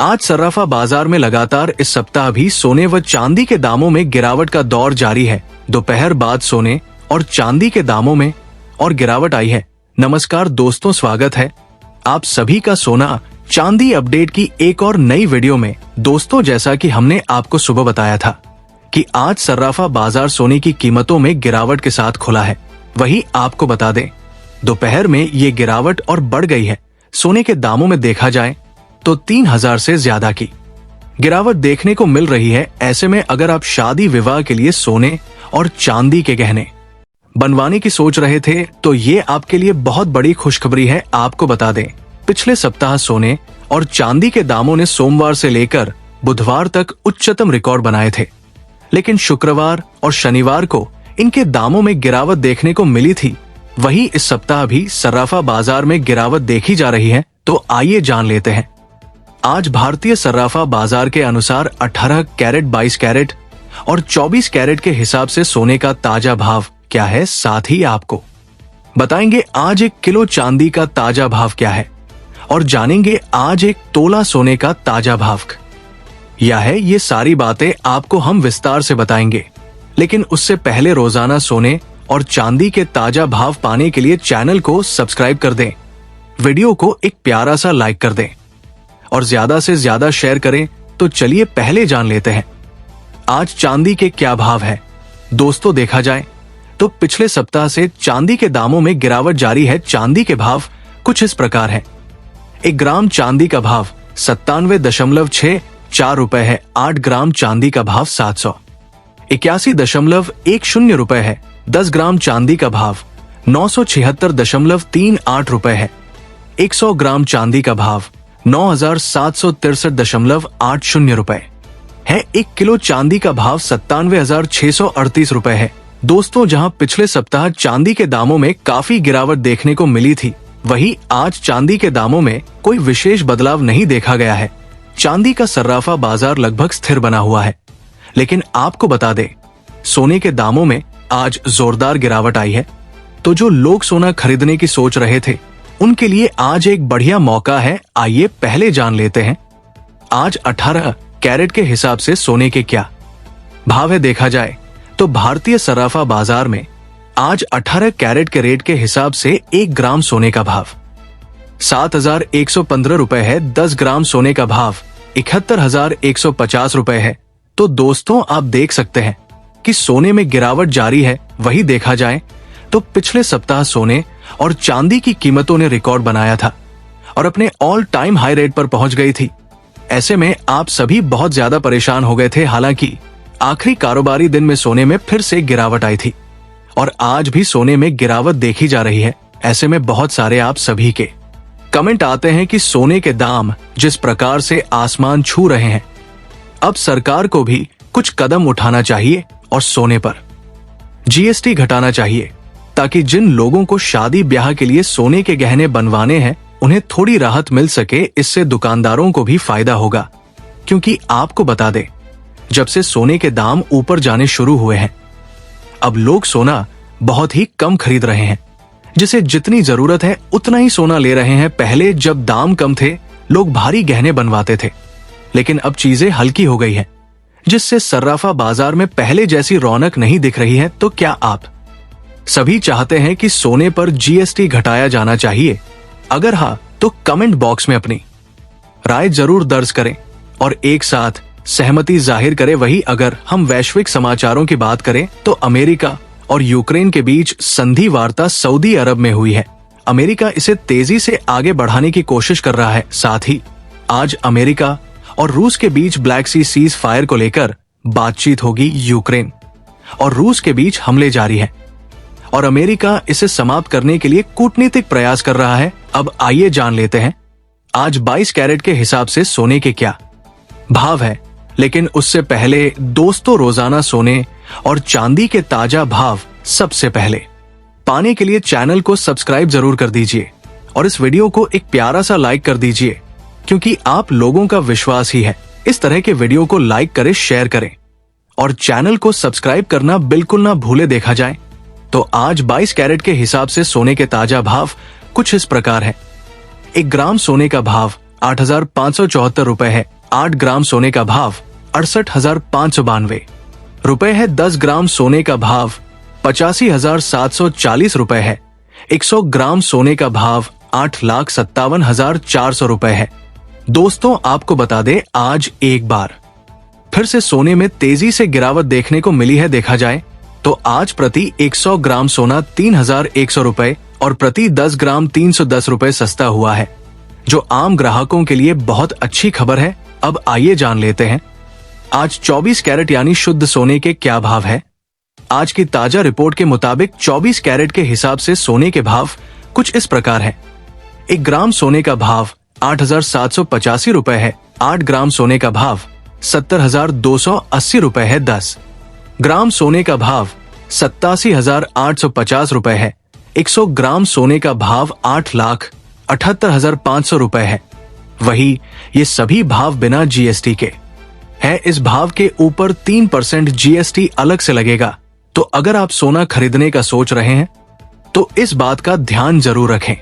आज सर्राफा बाजार में लगातार इस सप्ताह भी सोने व चांदी के दामों में गिरावट का दौर जारी है। दोपहर बाद सोने और चांदी के दामों में और गिरावट आई है। नमस्कार दोस्तों, स्वागत है आप सभी का सोना चांदी अपडेट की एक और नई वीडियो में। दोस्तों, जैसा कि हमने आपको सुबह बताया था कि आज सर्राफा बाजार सोने की कीमतों में गिरावट के साथ खुला है, वही आपको बता दें दोपहर में ये गिरावट और बढ़ गई है। सोने के दामों में देखा जाए तो 3000 से ज्यादा की गिरावट देखने को मिल रही है। ऐसे में अगर आप शादी विवाह के लिए सोने और चांदी के गहने बनवाने की सोच रहे थे तो ये आपके लिए बहुत बड़ी खुशखबरी है। आपको बता दें पिछले सप्ताह सोने और चांदी के दामों ने सोमवार से लेकर बुधवार तक उच्चतम रिकॉर्ड बनाए थे, लेकिन शुक्रवार और शनिवार को इनके दामों में गिरावट देखने को मिली थी। वही इस सप्ताह भी सर्राफा बाजार में गिरावट देखी जा रही है, तो आइए जान लेते हैं। आज भारतीय सर्राफा बाजार के अनुसार 18 कैरेट, 22 कैरेट और 24 कैरेट के हिसाब से सोने का ताजा भाव क्या है। साथ ही आपको बताएंगे आज 1 किलो चांदी का ताजा भाव क्या है और जानेंगे आज 1 तोला सोने का ताजा भाव क्या है। ये सारी बातें आपको हम विस्तार से बताएंगे, लेकिन उससे पहले रोजाना सोने और चांदी के ताजा भाव पाने के लिए चैनल को सब्सक्राइब कर दें, वीडियो को एक प्यारा सा लाइक कर दें और ज्यादा से ज्यादा शेयर करें। तो चलिए पहले जान लेते हैं आज चांदी के क्या भाव है। दोस्तों, देखा जाए तो पिछले सप्ताह से चांदी के दामों में गिरावट जारी है। चांदी के भाव कुछ इस प्रकार है। 1 ग्राम चांदी का भाव 97.64 रुपए है। 8 ग्राम चांदी का भाव 781.10 रुपए है। 10 ग्राम चांदी का भाव 976.38 रुपए है। 100 ग्राम चांदी का भाव 9763.80 रुपए है। 1 किलो चांदी का भाव 97,638 रुपए है। दोस्तों, जहां पिछले सप्ताह चांदी के दामों में काफी गिरावट देखने को मिली थी, वहीं आज चांदी के दामों में कोई विशेष बदलाव नहीं देखा गया है। चांदी का सर्राफा बाजार लगभग स्थिर बना हुआ है, लेकिन आपको बता दें सोने के दामों में आज जोरदार गिरावट आई है। तो जो लोग सोना खरीदने की सोच रहे थे उनके लिए आज एक बढ़िया मौका है। आइए पहले जान लेते हैं आज 18 कैरेट के हिसाब से सोने के क्या भाव है। देखा जाए तो भारतीय सर्राफा बाजार में आज 18 कैरेट के रेट के हिसाब से 1 ग्राम सोने का भाव 7,115 रुपए है। 10 ग्राम सोने का भाव 71,150 रुपए है। तो दोस्तों, आप देख सकते हैं कि सोने में गिरावट जारी है। वही देखा जाए तो पिछले सप्ताह सोने और चांदी की कीमतों ने रिकॉर्ड बनाया था और अपने ऑल टाइम हाई रेट पर पहुंच गई थी। ऐसे में आप सभी बहुत ज्यादा परेशान हो गए थे। हालांकि आखिरी कारोबारी दिन में सोने में फिर से गिरावट आई थी और आज भी सोने में गिरावट देखी जा रही है। ऐसे में बहुत सारे आप सभी के कमेंट आते हैं कि सोने के दाम जिस प्रकार से आसमान छू रहे हैं, अब सरकार को भी कुछ कदम उठाना चाहिए और सोने पर जीएसटी घटाना चाहिए, ताकि जिन लोगों को शादी ब्याह के लिए सोने के गहने बनवाने हैं उन्हें थोड़ी राहत मिल सके। इससे दुकानदारों को भी फायदा होगा, क्योंकि आपको बता दें जब से सोने के दाम ऊपर जाने शुरू हुए हैं, अब लोग सोना बहुत ही कम खरीद रहे हैं। जिसे जितनी जरूरत है उतना ही सोना ले रहे हैं। पहले जब दाम कम थे लोग भारी गहने बनवाते थे, लेकिन अब चीजें हल्की हो गई है, जिससे सर्राफा बाजार में पहले जैसी रौनक नहीं दिख रही है। तो क्या आप सभी चाहते हैं कि सोने पर जीएसटी घटाया जाना चाहिए? अगर हाँ, तो कमेंट बॉक्स में अपनी राय जरूर दर्ज करें और एक साथ सहमति जाहिर करें। वही अगर हम वैश्विक समाचारों की बात करें तो अमेरिका और यूक्रेन के बीच संधि वार्ता सऊदी अरब में हुई है। अमेरिका इसे तेजी से आगे बढ़ाने की कोशिश कर रहा है। साथ ही आज अमेरिका और रूस के बीच ब्लैक सी सीज फायर को लेकर बातचीत होगी। यूक्रेन और रूस के बीच हमले जारी है और अमेरिका इसे समाप्त करने के लिए कूटनीतिक प्रयास कर रहा है। अब आइए जान लेते हैं आज 22 कैरेट के हिसाब से सोने के क्या भाव है। लेकिन उससे पहले दोस्तों, रोजाना सोने और चांदी के ताजा भाव सबसे पहले पाने के लिए चैनल को सब्सक्राइब जरूर कर दीजिए और इस वीडियो को एक प्यारा सा लाइक कर दीजिए, क्योंकि आप लोगों का विश्वास ही है। इस तरह के वीडियो को लाइक करें, शेयर करें और चैनल को सब्सक्राइब करना बिल्कुल ना भूले। देखा जाए तो आज 22 कैरेट के हिसाब से सोने के ताजा भाव कुछ इस प्रकार है। 1 ग्राम सोने का भाव 8,574 रुपए है। 8 ग्राम सोने का भाव 68,592 रुपए है। 10 ग्राम सोने का भाव 85,740 रुपए है। 100 ग्राम सोने का भाव 8,57,400 रुपए है। दोस्तों, आपको बता दें, आज एक बार फिर से सोने में तेजी से गिरावट देखने को मिली है। देखा जाए तो आज प्रति 100 ग्राम सोना 3,100 रुपए और प्रति 10 ग्राम 310 रुपए सस्ता हुआ है, जो आम ग्राहकों के लिए बहुत अच्छी खबर है। अब आइए जान लेते हैं आज 24 कैरेट यानी शुद्ध सोने के क्या भाव है। आज की ताजा रिपोर्ट के मुताबिक 24 कैरेट के हिसाब से सोने के भाव कुछ इस प्रकार हैं। 1 ग्राम सोने का भाव 8,785 रुपए है। 8 ग्राम सोने का भाव 70,280 रुपए है। 10 ग्राम सोने का भाव 87,850 रुपए है। 100 ग्राम सोने का भाव 8,78,500 रुपए है। वही ये सभी भाव बिना जीएसटी के है। इस भाव के ऊपर 3% जीएसटी अलग से लगेगा। तो अगर आप सोना खरीदने का सोच रहे हैं तो इस बात का ध्यान जरूर रखें।